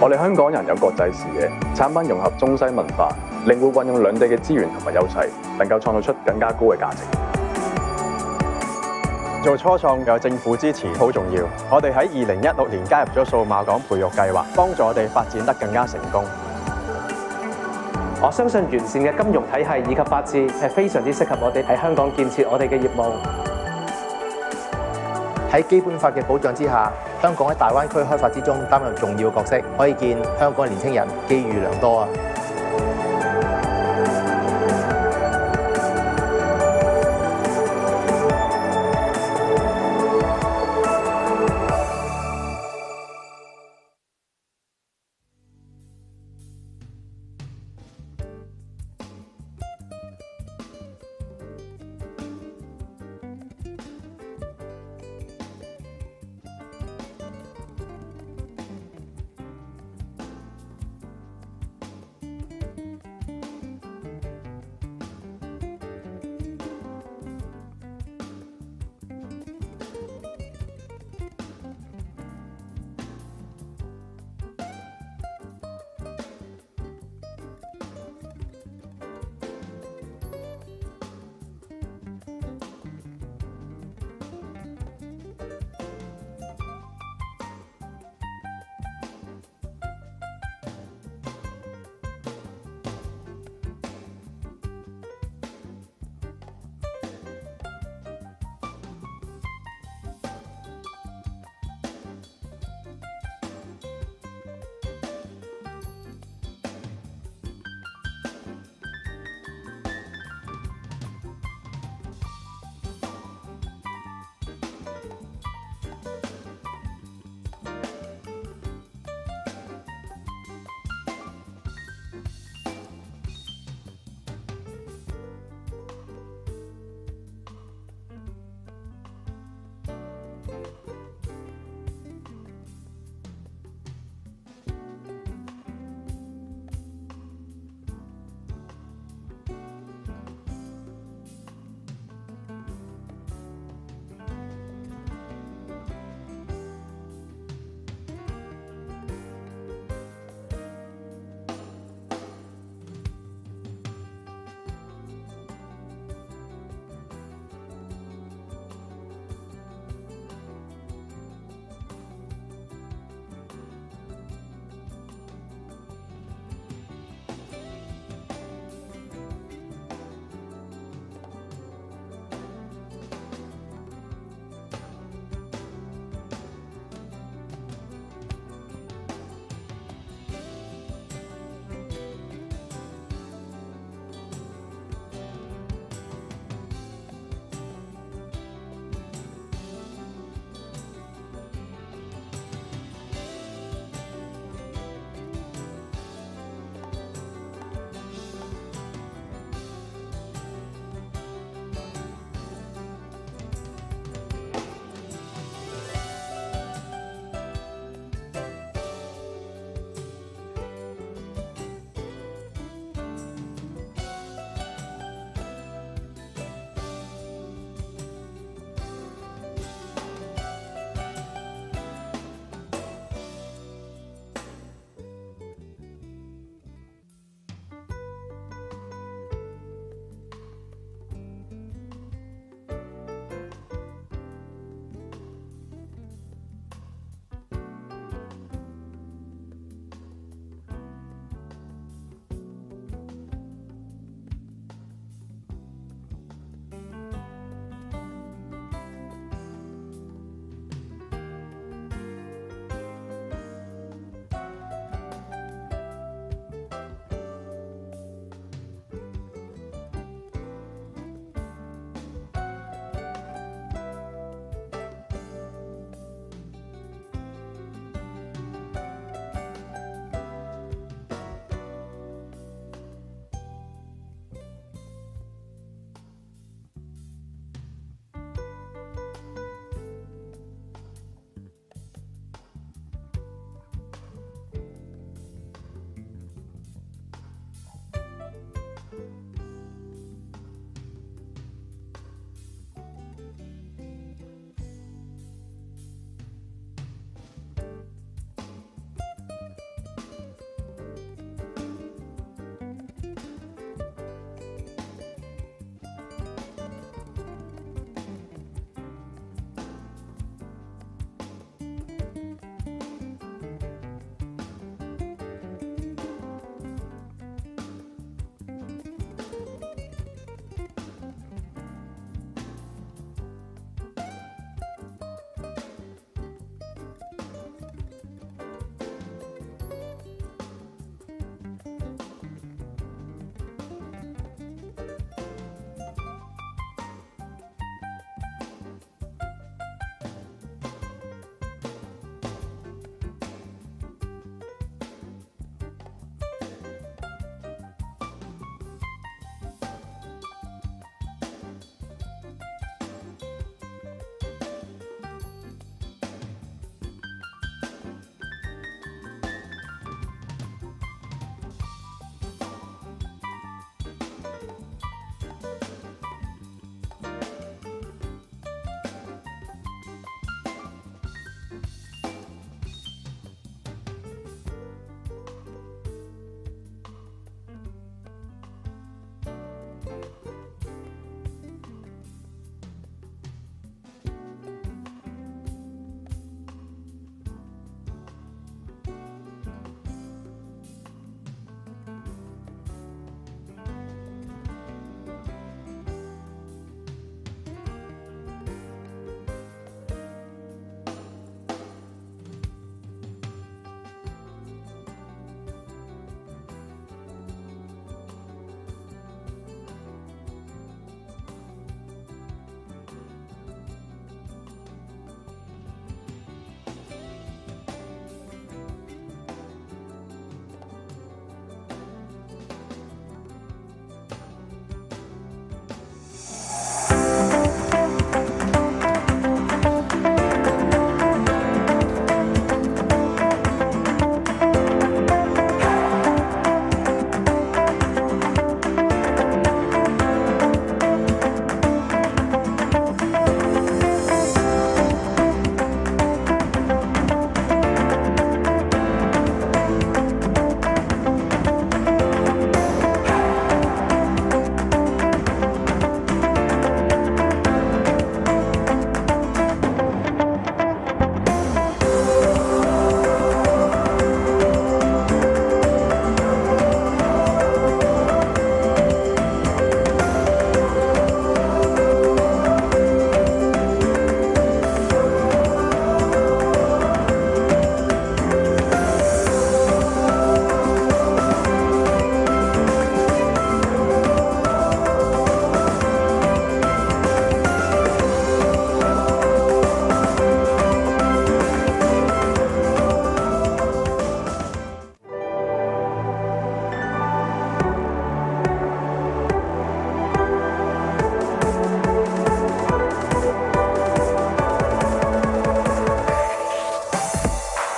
我哋香港人有國際視野，產品融合中西文化，靈活運用兩地嘅資源同埋優勢，能夠創造出更加高嘅價值。做初創有政府支持好重要。我哋喺2016年加入咗數碼港培育計劃，幫助我哋發展得更加成功。我相信完善嘅金融體系以及法治係非常之適合我哋喺香港建設我哋嘅業務。喺基本法嘅保障之下，香港喺大灣區開發之中擔任重要角色，可以見香港年輕人機遇良多啊！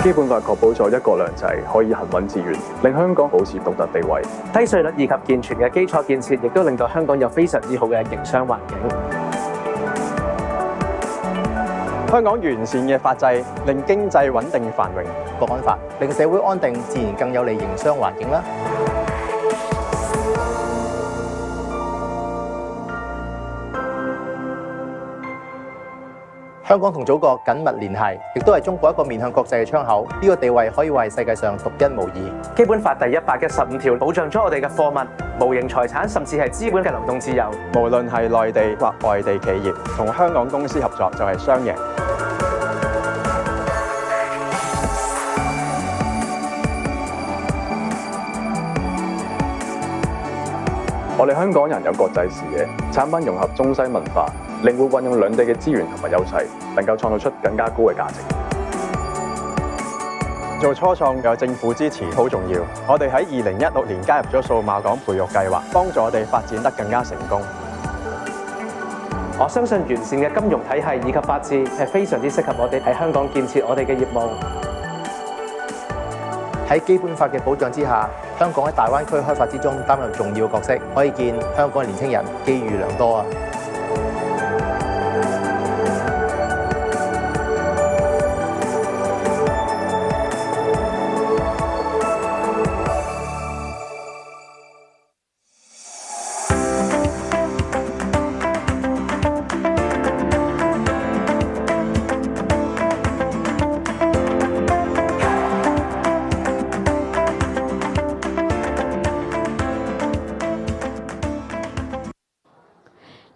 基本法確保咗一國兩制可以行穩致遠，令香港保持獨特地位。低稅率以及健全嘅基礎建設，亦都令到香港有非常之好嘅營商環境。香港完善嘅法制，令經濟穩定繁榮。國安法令社會安定，自然更有利營商環境啦。香港同祖國緊密聯繫，亦都係中國一個面向國際嘅窗口。呢個地位可以話係世界上獨一無二。基本法第115條保障咗我哋嘅貨物、無形財產，甚至係資本嘅流動自由。無論係內地或外地企業同香港公司合作，就係雙贏。我哋香港人有國際視野，產品融合中西文化，靈活運用兩地嘅資源同埋優勢，能夠創造出更加高嘅價值。做初創有政府支持好重要。我哋喺2016年加入咗數碼港培育計劃，幫助我哋發展得更加成功。我相信完善嘅金融體系以及法治係非常之適合我哋喺香港建設我哋嘅業務。喺基本法嘅保障之下，香港喺大灣區開發之中擔任重要角色，可以見香港嘅年輕人機遇良多啊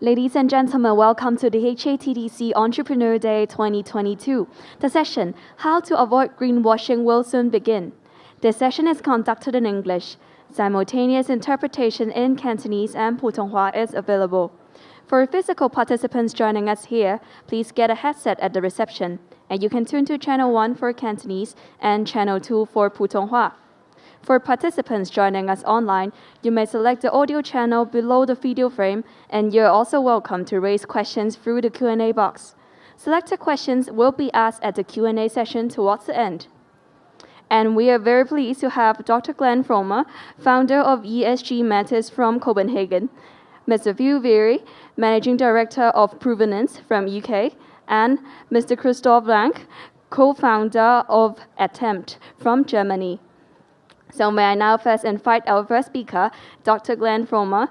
！Ladies and gentlemen, welcome to the HKTDC Entrepreneur Day 2022. The session, How to Avoid Greenwashing, will soon begin. This session is conducted in English. Simultaneous interpretation in Cantonese and Putonghua is available. For physical participants joining us here, please get a headset at the reception, and you can tune to Channel 1 for Cantonese and Channel 2 for Putonghua. For participants joining us online, you may select the audio channel below the video frame, and you're also welcome to raise questions through the Q&A box. Selected questions will be asked at the Q&A session towards the end. And we are very pleased to have Dr. Glenn Frommer, founder of ESG Matters from Copenhagen, Mr. Verey, Managing Director of Provenance from UK, and Mr. Christoph Lange, co-founder of Atem from Germany. So may I now first invite our first speaker, Dr. Glenn Frommer,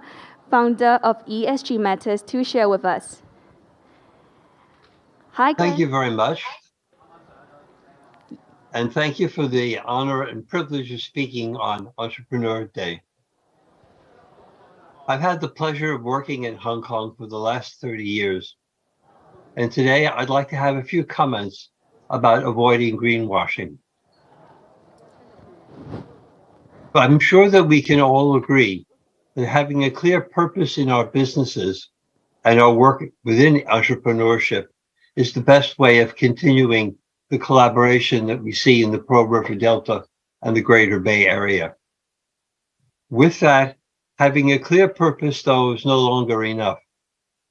founder of ESG Matters, to share with us. Hi, Glenn. Thank you very much. And thank you for the honor and privilege of speaking on Entrepreneur Day. I've had the pleasure of working in Hong Kong for the last 30 years. And today I'd like to have a few comments about avoiding greenwashing. But I'm sure that we can all agree that having a clear purpose in our businesses and our work within entrepreneurship is the best way of continuing the collaboration that we see in the Pearl River Delta and the Greater Bay Area. With that, having a clear purpose, though, is no longer enough.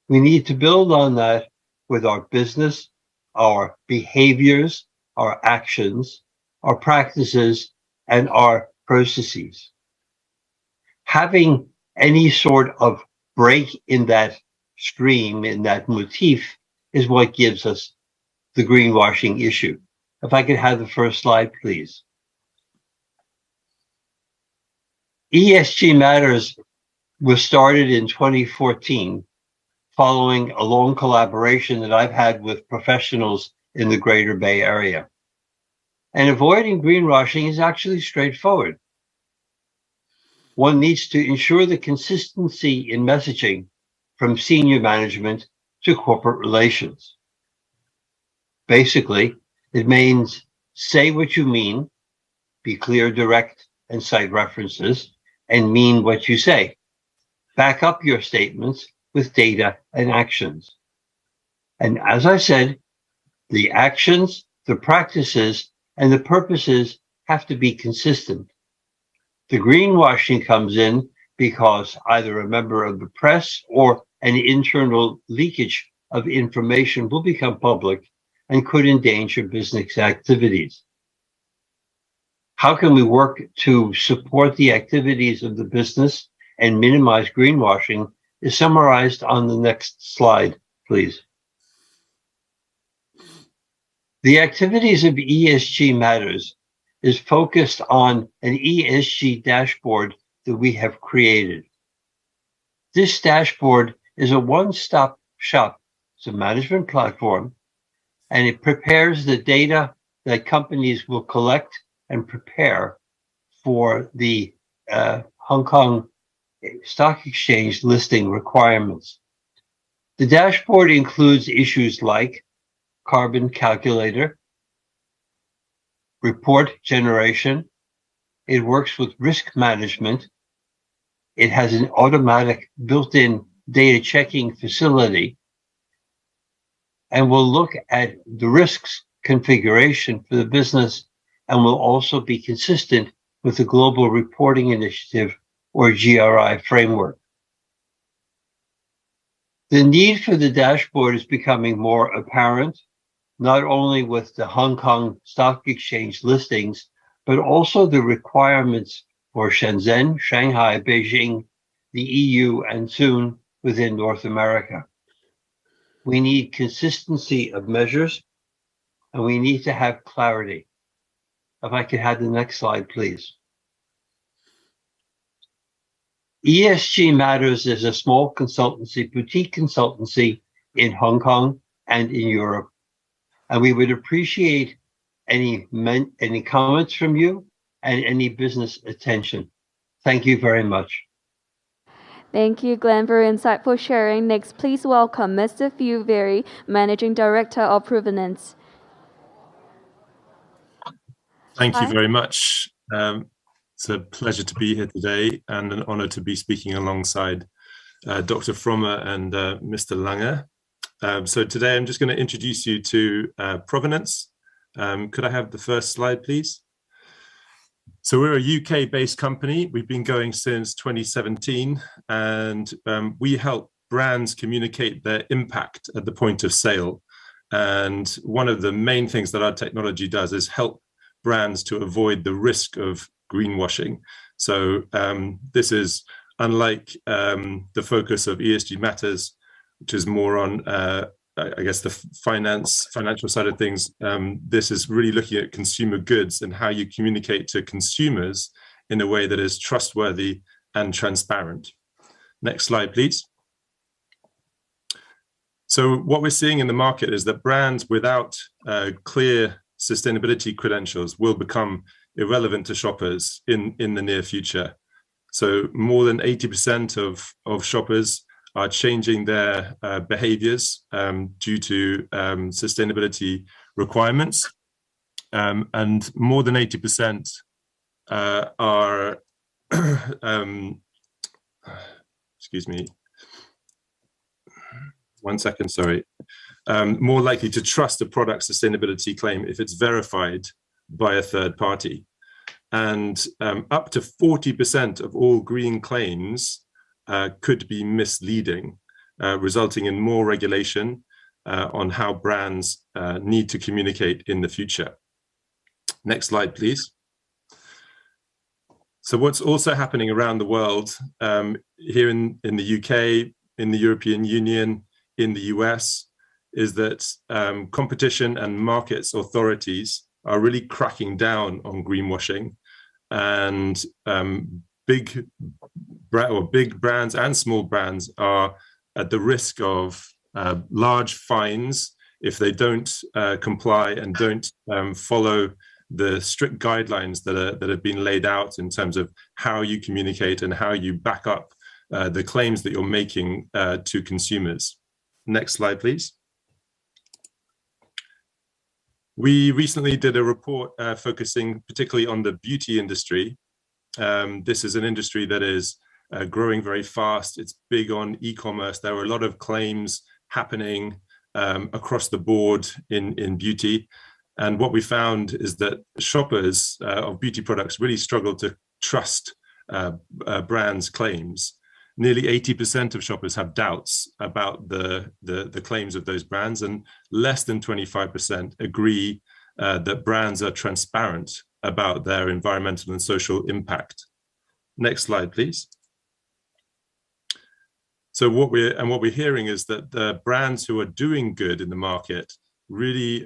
We need to build on that with our business, our behaviors, our actions, our practices, and our processes. Having any sort of break in that stream, in that motif, is what gives us the greenwashing issue. If I could have the first slide, please. ESG Matters was started in 2014 following a long collaboration that I've had with professionals in the Greater Bay Area. And avoiding greenwashing is actually straightforward. One needs to ensure the consistency in messaging from senior management to corporate relations. Basically, it means say what you mean, be clear, direct, and cite references, and mean what you say. Back up your statements with data and actions. And as I said, the actions, the practices, and the purposes have to be consistent. The greenwashing comes in because either a member of the press or an internal leakage of information will become public and could endanger business activities. How can we work to support the activities of the business and minimize greenwashing is summarized on the next slide, please. The activities of ESG Matters is focused on an ESG dashboard that we have created. This dashboard is a one-stop shop. It's a management platform, and it prepares the data that companies will collect and prepare for the Hong Kong Stock Exchange listing requirements. The dashboard includes issues like carbon calculator, report generation. It works with risk management. It has an automatic built-in data checking facility, and will look at the risks configuration for the business and will also be consistent with the Global Reporting Initiative or GRI framework. The need for the dashboard is becoming more apparent, not only with the Hong Kong Stock Exchange listings, but also the requirements for Shenzhen, Shanghai, Beijing, the EU, and soon within North America. We need consistency of measures, and we need to have clarity. If I could have the next slide, please. ESG Matters is a small consultancy, boutique consultancy in Hong Kong and in Europe. And we would appreciate any comments from you and any business attention. Thank you very much. Thank you, Glenn, for insightful sharing. Next, please welcome Mr. Verey, Managing Director of Provenance. Thank you very much. It's a pleasure to be here today and an honor to be speaking alongside Dr. Frommer and Mr. Lange. So today I'm just going to introduce you to Provenance. Could I have the first slide, please? So we're a UK-based company. We've been going since 2017, and we help brands communicate their impact at the point of sale. And one of the main things that our technology does is help brands to avoid the risk of greenwashing. So this is unlike the focus of ESG Matters, which is more on, I guess, the financial side of things. This is really looking at consumer goods and how you communicate to consumers in a way that is trustworthy and transparent. Next slide, please. So what we're seeing in the market is that brands without clear sustainability credentials will become irrelevant to shoppers in the near future. So more than 80% of shoppers are changing their behaviours due to sustainability requirements, and more than 80% are excuse me, 1 second, sorry, more likely to trust a product sustainability claim if it's verified by a third party. And up to 40% of all green claims could be misleading, resulting in more regulation on how brands need to communicate in the future. Next slide, please. So what's also happening around the world, here in the UK, in the European Union, in the US, is that competition and markets authorities are really cracking down on greenwashing, and big brands and small brands are at the risk of large fines if they don't comply and don't follow the strict guidelines that have been laid out in terms of how you communicate and how you back up the claims that you're making to consumers. Next slide, please. We recently did a report focusing particularly on the beauty industry. This is an industry that is growing very fast. It's big on e-commerce. There are a lot of claims happening across the board in beauty. And what we found is that shoppers of beauty products really struggle to trust brands' claims. Nearly 80% of shoppers have doubts about the claims of those brands, and less than 25% agree that brands are transparent about their environmental and social impact. Next slide, please. So what we're hearing is that the brands who are doing good in the market really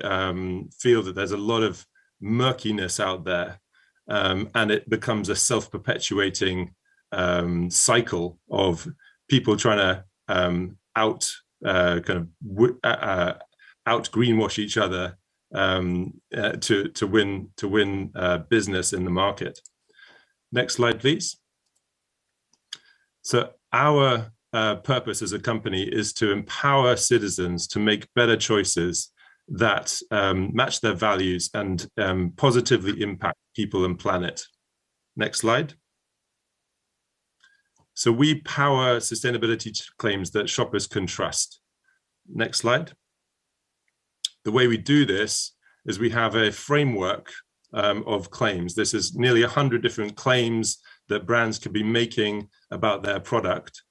feel that there's a lot of murkiness out there, and it becomes a self-perpetuating cycle of people trying to out greenwash each other to win business in the market. Next slide, please. So our purpose as a company is to empower citizens to make better choices that match their values and positively impact people and planet. Next slide. So we power sustainability claims that shoppers can trust. Next slide. The way we do this is we have a framework of claims. This is nearly 100 different claims that brands could be making about their product.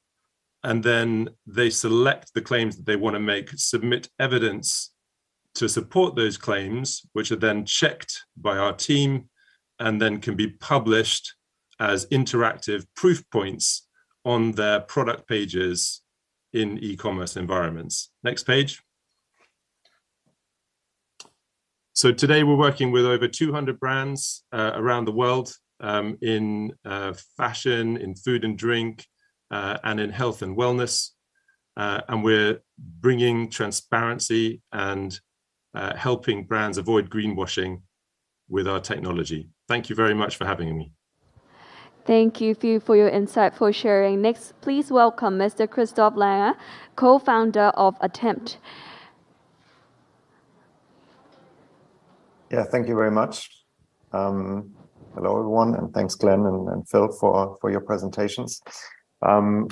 And then they select the claims that they want to make, submit evidence to support those claims, which are then checked by our team and then can be published as interactive proof points on their product pages in e-commerce environments. Next page. So today we're working with over 200 brands around the world in fashion, in food and drink, and in health and wellness. And we're bringing transparency and helping brands avoid greenwashing with our technology. Thank you very much for having me. Thank you for your insightful sharing. Next, please welcome Mr. Christoph Lange, co-founder of Atem. Yeah, thank you very much. Hello, everyone, and thanks, Glenn and Phil, for your presentations. I'm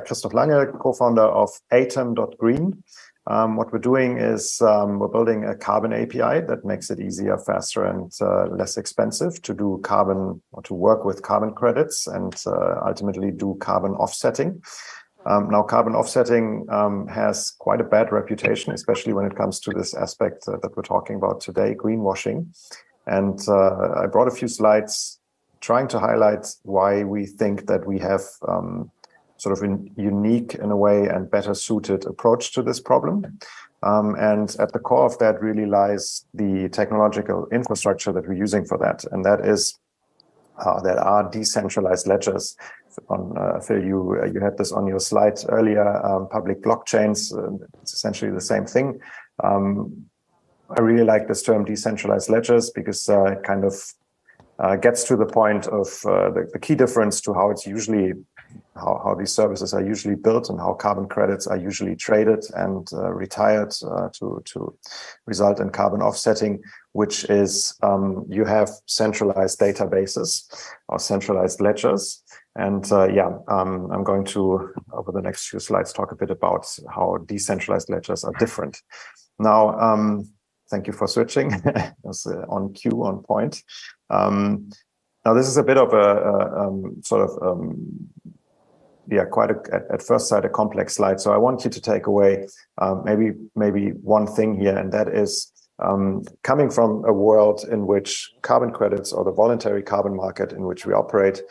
Christoph Lange, co-founder of Atem.green. What we're doing is we're building a carbon API that makes it easier, faster, and less expensive to do carbon or to work with carbon credits and ultimately do carbon offsetting. Now, carbon offsetting has quite a bad reputation, especially when it comes to this aspect that we're talking about today, greenwashing. And I brought a few slides trying to highlight why we think that we have sort of a unique, in a way, and better suited approach to this problem. And at the core of that really lies the technological infrastructure that we're using for that. And that is that are decentralized ledgers. Phil, you had this on your slides earlier, public blockchains. It's essentially the same thing. I really like this term decentralized ledgers because it kind of gets to the point of the key difference to how it's usually how these services are usually built and how carbon credits are usually traded and retired to result in carbon offsetting, which is you have centralized databases or centralized ledgers. And I'm going to, over the next few slides, talk a bit about how decentralized ledgers are different. Now, thank you for switching. That's on cue, on point. Now, this is a bit of a quite at first sight, a complex slide. So I want you to take away maybe one thing here, and that is coming from a world in which carbon credits or the voluntary carbon market in which we operate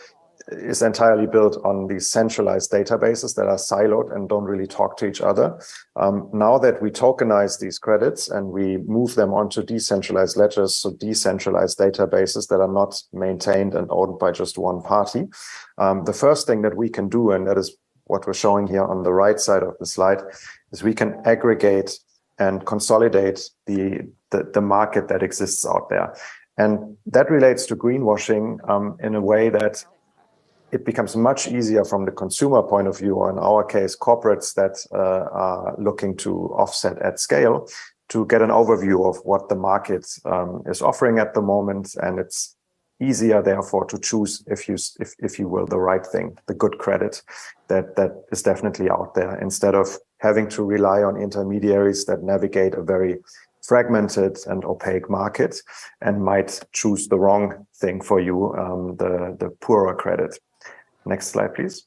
is entirely built on these centralized databases that are siloed and don't really talk to each other. Now that we tokenize these credits and we move them onto decentralized ledgers, so decentralized databases that are not maintained and owned by just one party, the first thing that we can do, and that is what we're showing here on the right side of the slide, is we can aggregate and consolidate the market that exists out there. And that relates to greenwashing in a way that it becomes much easier from the consumer point of view, or in our case, corporates that are looking to offset at scale, to get an overview of what the market is offering at the moment. And it's easier, therefore, to choose, if you will, the right thing, the good credit that is definitely out there, instead of having to rely on intermediaries that navigate a very fragmented and opaque market and might choose the wrong thing for you, the poorer credit. Next slide, please.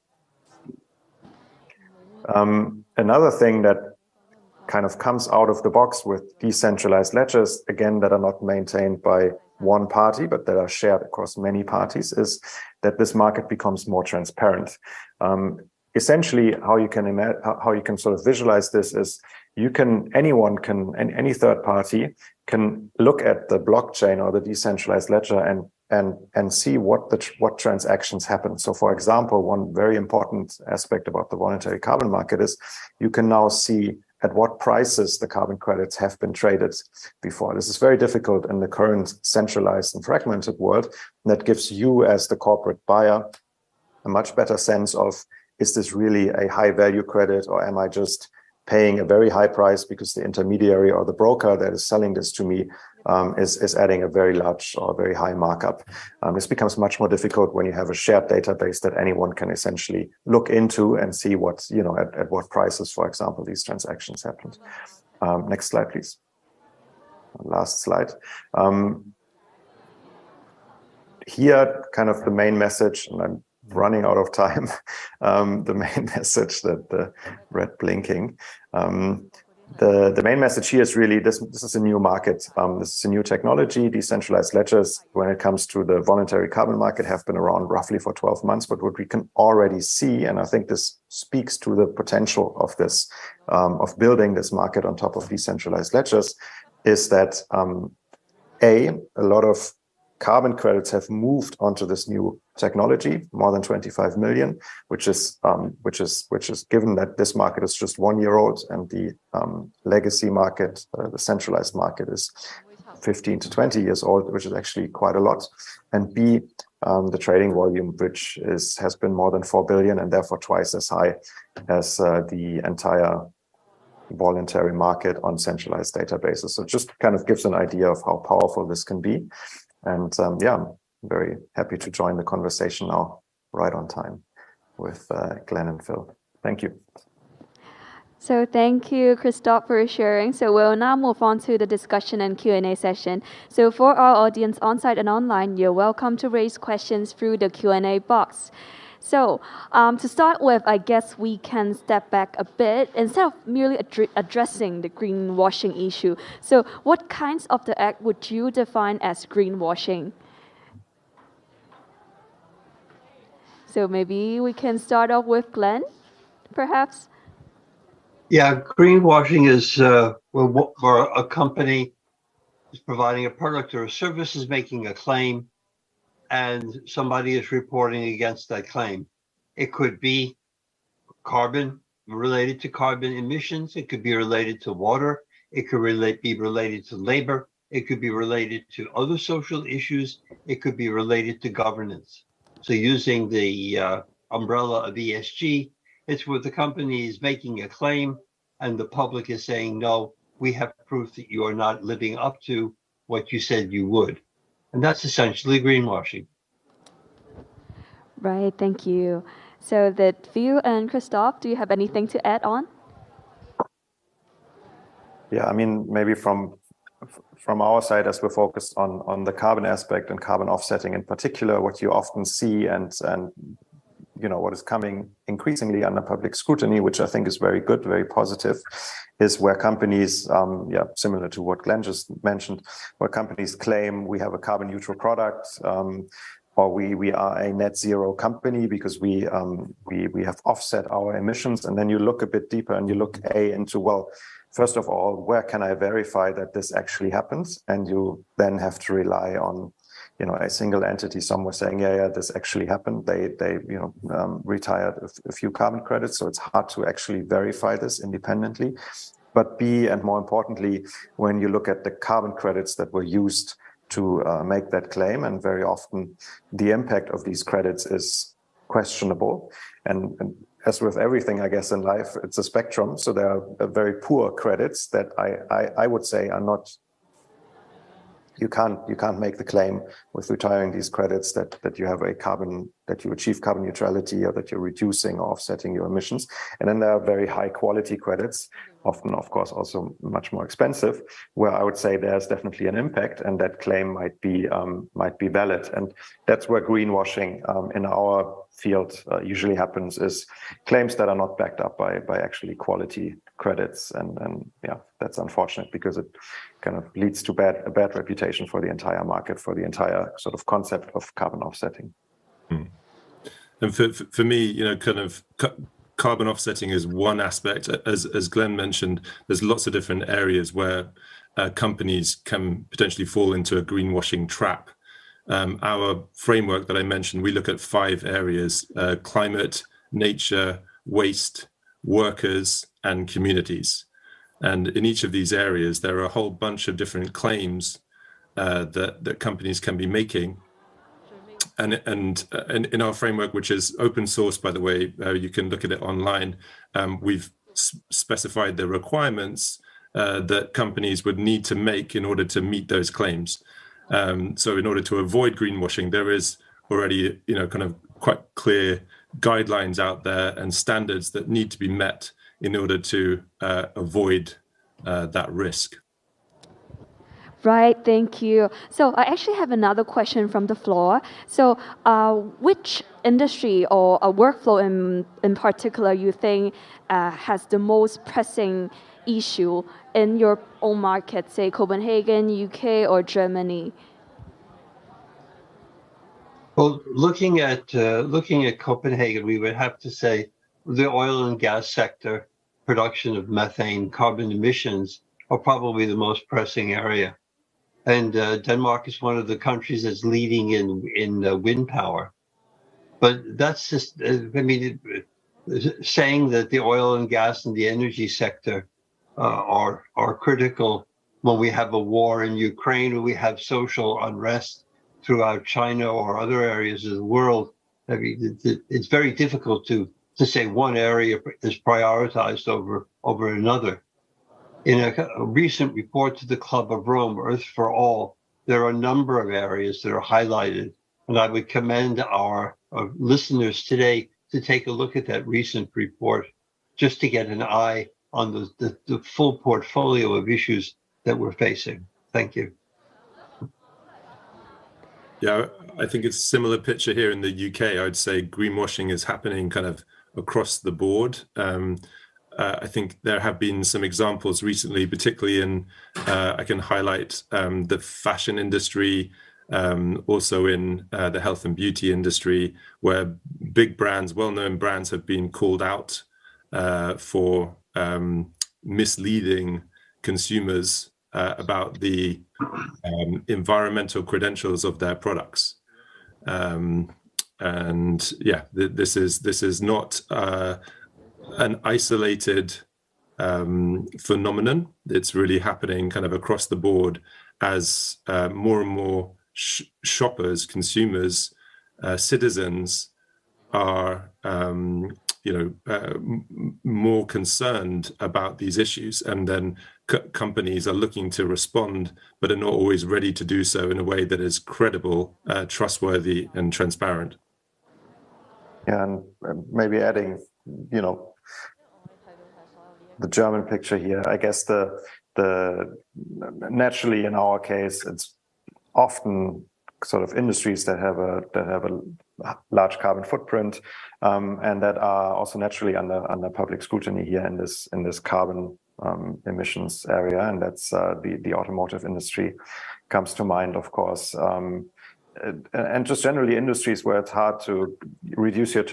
Another thing that kind of comes out of the box with decentralized ledgers, again, that are not maintained by one party, but that are shared across many parties, is that this market becomes more transparent. Essentially, how you can sort of visualize this is any third party can look at the blockchain or the decentralized ledger and see what transactions happen. So, for example, one very important aspect about the voluntary carbon market is you can now see at what prices the carbon credits have been traded before. This is very difficult in the current centralized and fragmented world. And that gives you, as the corporate buyer, a much better sense of, is this really a high value credit, or am I just paying a very high price because the intermediary or the broker that is selling this to me is adding a very large or very high markup. This becomes much more difficult when you have a shared database that anyone can essentially look into and see what, at what prices, for example, these transactions happened. Next slide, please. Last slide. Here, kind of the main message, and I'm running out of time, the main message, that the red blinking. The main message here is really this is a new market. This is a new technology. Decentralized ledgers, when it comes to the voluntary carbon market, have been around roughly for 12 months. But what we can already see, and I think this speaks to the potential of this, of building this market on top of decentralized ledgers, is that a lot of carbon credits have moved onto this new technology, more than 25 million, which is given that this market is just 1 year old and the legacy market, the centralized market, is 15 to 20 years old, which is actually quite a lot. And B, the trading volume, which has been more than 4 billion and therefore twice as high as the entire voluntary market on centralized databases. So it just kind of gives an idea of how powerful this can be. And I'm very happy to join the conversation now, right on time, with Glenn and Phil. Thank you. So thank you, Christoph, for sharing. So we'll now move on to the discussion and Q&A session. So for our audience on-site and online, you're welcome to raise questions through the Q&A box. So to start with, I guess we can step back a bit instead of merely addressing the greenwashing issue. So what kinds of the act would you define as greenwashing? So maybe we can start off with Glenn, perhaps? Yeah, greenwashing is where a company is providing a product or a service, is making a claim, and somebody is reporting against that claim. It could be carbon, related to carbon emissions. It could be related to water. It could be related to labor. It could be related to other social issues. It could be related to governance. So using the umbrella of ESG, it's where the company is making a claim and the public is saying, no, we have proof that you are not living up to what you said you would. And that's essentially greenwashing. Right, thank you. So that Phil and Christoph, do you have anything to add on? Yeah, I mean, maybe from our side, as we're focused on the carbon aspect and carbon offsetting in particular, what you often see and what is coming increasingly under public scrutiny, which I think is very good, very positive, is where companies, similar to what Glenn just mentioned, where companies claim we have a carbon neutral product, or we are a net zero company because we have offset our emissions. And then you look a bit deeper and you look into, well, first of all, where can I verify that this actually happens? And you then have to rely on a single entity somewhere saying, yeah, this actually happened. They retired a few carbon credits, so it's hard to actually verify this independently. But B, and more importantly, when you look at the carbon credits that were used to make that claim, and very often the impact of these credits is questionable. And as with everything, I guess, in life, it's a spectrum. So there are very poor credits that I would say are not. You can't make the claim with retiring these credits that you have a carbon you achieve carbon neutrality or that you're reducing or offsetting your emissions. And then there are very high quality credits, often, of course, also much more expensive, where I would say there's definitely an impact, and that claim might be valid. And that's where greenwashing in our field usually happens, is claims that are not backed up by actually quality credits. And yeah, that's unfortunate, because it kind of leads to a bad reputation for the entire market, for the entire sort of concept of carbon offsetting. And for me, kind of carbon offsetting is one aspect. As Glenn mentioned, there's lots of different areas where companies can potentially fall into a greenwashing trap. Our framework that I mentioned, we look at 5 areas: climate, nature, waste, workers, and communities. And in each of these areas, there are a whole bunch of different claims that companies can be making. And in our framework, which is open source, by the way, you can look at it online, we've specified the requirements that companies would need to make in order to meet those claims. So in order to avoid greenwashing, there is already, kind of quite clear guidelines out there and standards that need to be met in order to avoid that risk. Right, thank you. So I actually have another question from the floor. So which industry or a workflow in particular you think has the most pressing issue in your own market, say Copenhagen, UK, or Germany? Well, looking at Copenhagen, we would have to say the oil and gas sector, production of methane, carbon emissions are probably the most pressing area. And Denmark is one of the countries that's leading in wind power. But that's just, saying that the oil and gas and the energy sector are critical when we have a war in Ukraine, or we have social unrest throughout China or other areas of the world. I mean, it's very difficult to say one area is prioritized over another. In a recent report to the Club of Rome, Earth for All, there are a number of areas that are highlighted, and I would commend our listeners today to take a look at that recent report, just to get an eye on the full portfolio of issues that we're facing. Thank you. Yeah, I think it's a similar picture here in the UK. I'd say greenwashing is happening kind of across the board. I think there have been some examples recently, particularly in, I can highlight the fashion industry, also in the health and beauty industry, where big brands, well-known brands, have been called out for misleading consumers about the environmental credentials of their products. And yeah, this is not an isolated phenomenon. It's really happening kind of across the board as more and more shoppers, consumers, citizens are more concerned about these issues, and then companies are looking to respond, but are not always ready to do so in a way that is credible, trustworthy, and transparent. Yeah, and maybe adding, the German picture here. I guess the naturally in our case, it's often sort of industries that have a large carbon footprint, and that are also naturally under public scrutiny here in this carbon emissions area, and that's the automotive industry comes to mind, of course, and just generally industries where it's hard to reduce your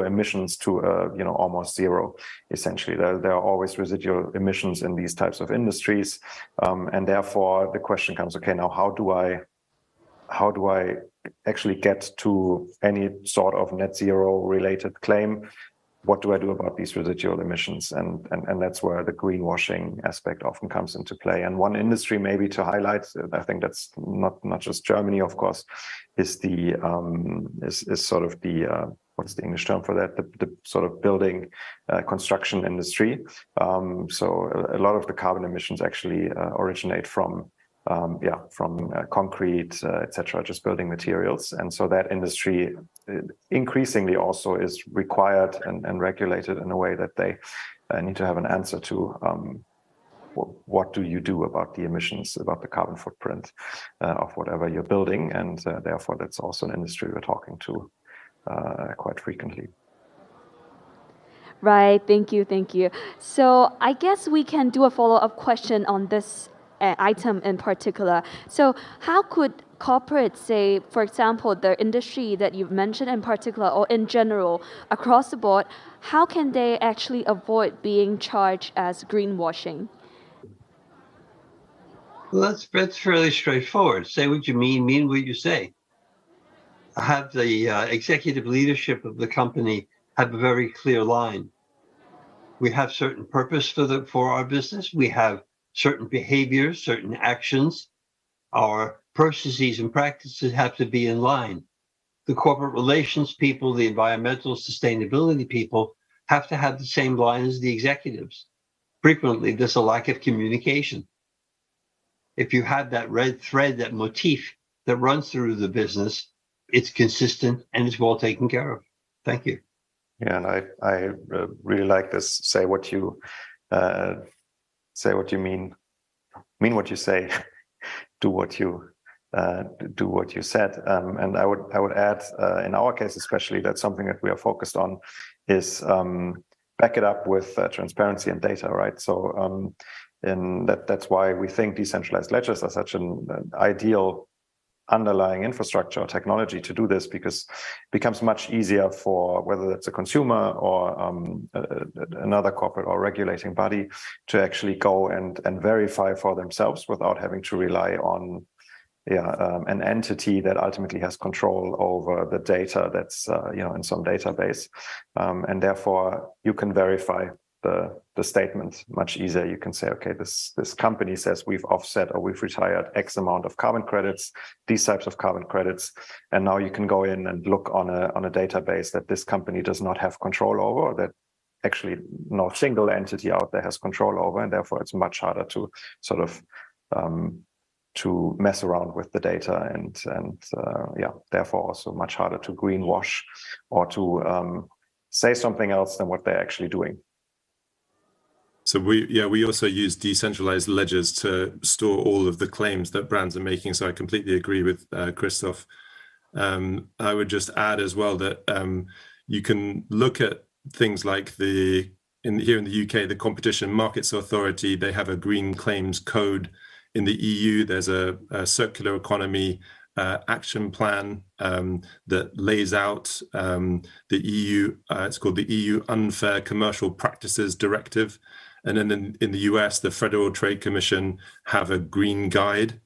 emissions to almost zero. Essentially, there are always residual emissions in these types of industries, and therefore the question comes: okay, now how do I actually get to any sort of net zero related claim? What do I do about these residual emissions? And that's where the greenwashing aspect often comes into play. And one industry maybe to highlight, I think that's not just Germany, of course, is the sort of the what's the English term for that? The sort of building construction industry. So a lot of the carbon emissions actually originate from from concrete, etc., just building materials. And so that industry increasingly also is required and regulated in a way that they need to have an answer to what do you do about the emissions, about the carbon footprint of whatever you're building. And therefore, that's also an industry we're talking to quite frequently. Right, thank you. So I guess we can do a follow-up question on this item in particular. So how could corporates, say, for example, the industry that you've mentioned in particular, or in general, across the board, how can they actually avoid being charged as greenwashing? Well, that's fairly straightforward. Say what you mean what you say. Have the executive leadership of the company have a very clear line. We have certain purpose for our business. We have certain behaviors, certain actions. Our processes and practices have to be in line. The corporate relations people, the environmental sustainability people have to have the same line as the executives. Frequently, there's a lack of communication. If you have that red thread, that motif that runs through the business, it's consistent and it's well taken care of. Thank you. Yeah, and I really like this. Say what you mean what you say, do what you said. And I would add, in our case especially, that's something that we are focused on is back it up with transparency and data, right? So that's why we think decentralized ledgers are such an ideal underlying infrastructure or technology to do this, because it becomes much easier for whether that's a consumer or another corporate or regulating body to actually go and verify for themselves without having to rely on an entity that ultimately has control over the data that's in some database, and therefore you can verify the statement much easier. You can say, okay, this company says we've offset or we've retired X amount of carbon credits, these types of carbon credits, and now you can go in and look on a database that this company does not have control over, or that actually no single entity out there has control over, and therefore it's much harder to sort of to mess around with the data, and therefore also much harder to greenwash or to say something else than what they're actually doing. So we also use decentralized ledgers to store all of the claims that brands are making. So I completely agree with Christoph. I would just add as well that you can look at things like here in the UK, the Competition Markets Authority, they have a green claims code. In the EU, there's a circular economy action plan that lays out the EU, it's called the EU Unfair Commercial Practices Directive. And then in the US, the Federal Trade Commission have a green guide.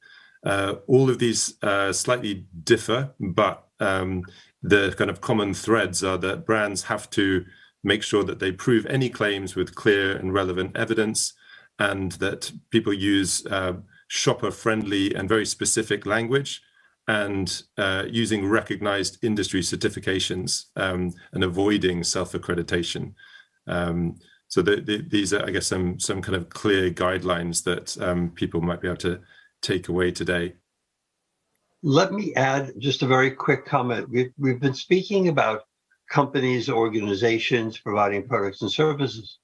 All of these slightly differ, but the kind of common threads are that brands have to make sure that they prove any claims with clear and relevant evidence, and that people use shopper-friendly and very specific language, and using recognized industry certifications and avoiding self-accreditation. So these are, I guess, some kind of clear guidelines that people might be able to take away today. Let me add just a very quick comment. We've been speaking about companies, organizations providing products and services.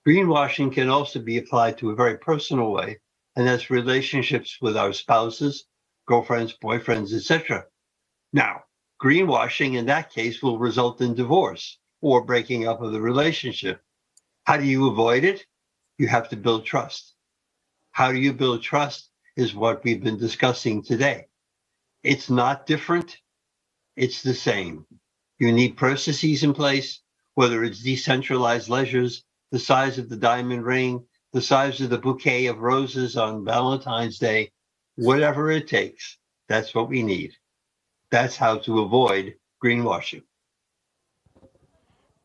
Greenwashing can also be applied to a very personal way, and that's relationships with our spouses, girlfriends, boyfriends, etc. Now, greenwashing in that case will result in divorce or breaking up of the relationship. How do you avoid it? You have to build trust. How do you build trust is what we've been discussing today. It's not different. It's the same. You need processes in place, whether it's decentralized ledgers, the size of the diamond ring, the size of the bouquet of roses on Valentine's Day, whatever it takes. That's what we need. That's how to avoid greenwashing.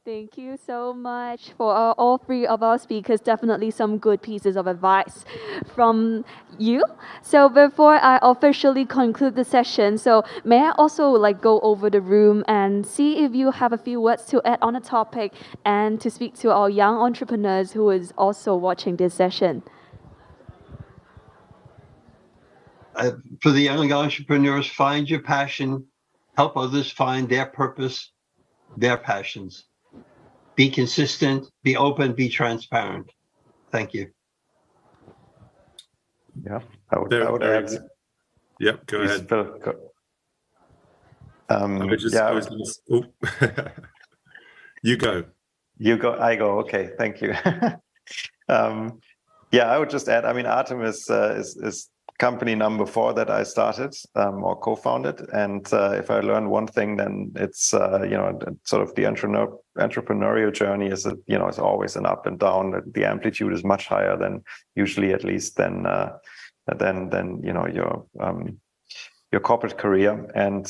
Thank you so much for all three of our speakers. Definitely some good pieces of advice from you. So before I officially conclude the session, so may I also go over the room and see if you have a few words to add on the topic and to speak to our young entrepreneurs who is also watching this session. for the young entrepreneurs, find your passion, help others find their purpose, their passions. Be consistent, be open, be transparent. Thank you. Yeah, I would add. Yep, go ahead. You go. You go. I go. Okay, thank you. Yeah, I would just add. I mean, Atem is company number 4 that I started or co-founded, and if I learn one thing, then it's sort of the entrepreneurial journey is it's always an up and down. The amplitude is much higher than usually, at least than your corporate career, and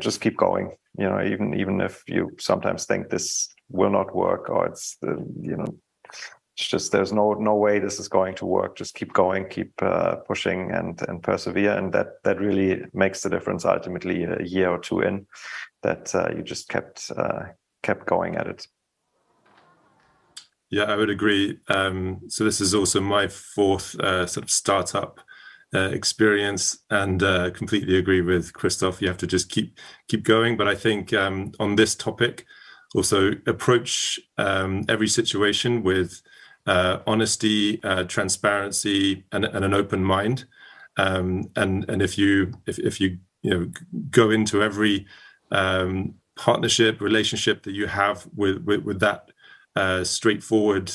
just keep going. Even if you sometimes think this will not work, or it's it's just there's no way this is going to work. Just keep going, keep pushing, and persevere, and that really makes the difference. Ultimately, a year or 2 in, that you just kept going at it. Yeah, I would agree. So this is also my 4th sort of startup experience, and completely agree with Christoph. You have to just keep going. But I think on this topic, also approach every situation with honesty, transparency, and an open mind. And if you go into every partnership, relationship that you have with that straightforward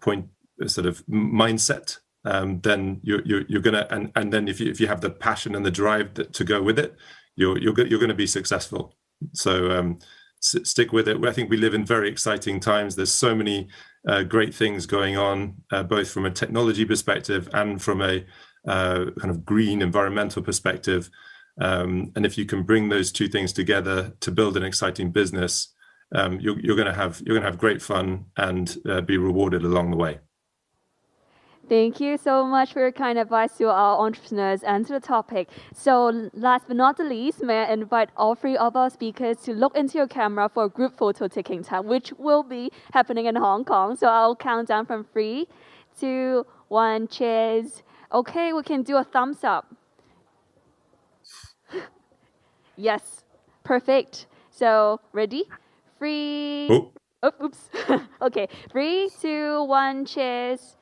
point, sort of mindset, then you're gonna, and then if you have the passion and the drive to go with it, you're going to be successful. So stick with it. I think we live in very exciting times. There's so many great things going on, both from a technology perspective and from a kind of green environmental perspective. And if you can bring those 2 things together to build an exciting business, you're going to have great fun and be rewarded along the way. Thank you so much for your kind advice to our entrepreneurs and to the topic. So last but not the least, may I invite all 3 of our speakers to look into your camera for a group photo taking time, which will be happening in Hong Kong. So I'll count down from 3, 2, 1, cheers. Okay, we can do a thumbs up. Yes, perfect. So ready? 3. Oh, oops. Okay, 3, 2, 1, cheers.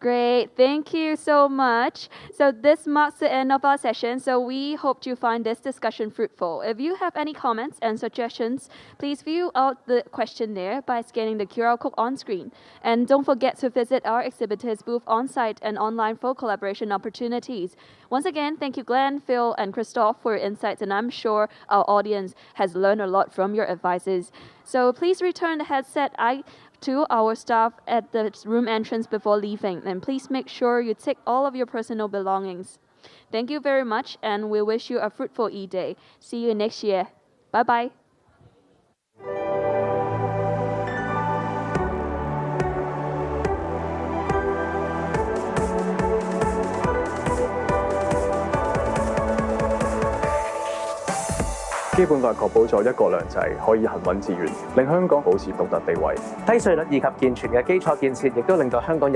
Great, thank you so much. So this marks the end of our session, so we hope you find this discussion fruitful. If you have any comments and suggestions, please fill out the questionnaire by scanning the QR code on screen. And don't forget to visit our exhibitors booth on-site and online for collaboration opportunities. Once again, thank you Glenn, Phil, and Christoph for your insights, and I'm sure our audience has learned a lot from your advices. So please return the headset to our staff at the room entrance before leaving, and please make sure you take all of your personal belongings. Thank you very much, and we wish you a fruitful E-Day. See you next year. Bye-bye. 基本法確保咗一國兩制可以行穩致遠，令香港保持獨特地位。低稅率以及健全嘅基礎建設，亦都令到香港有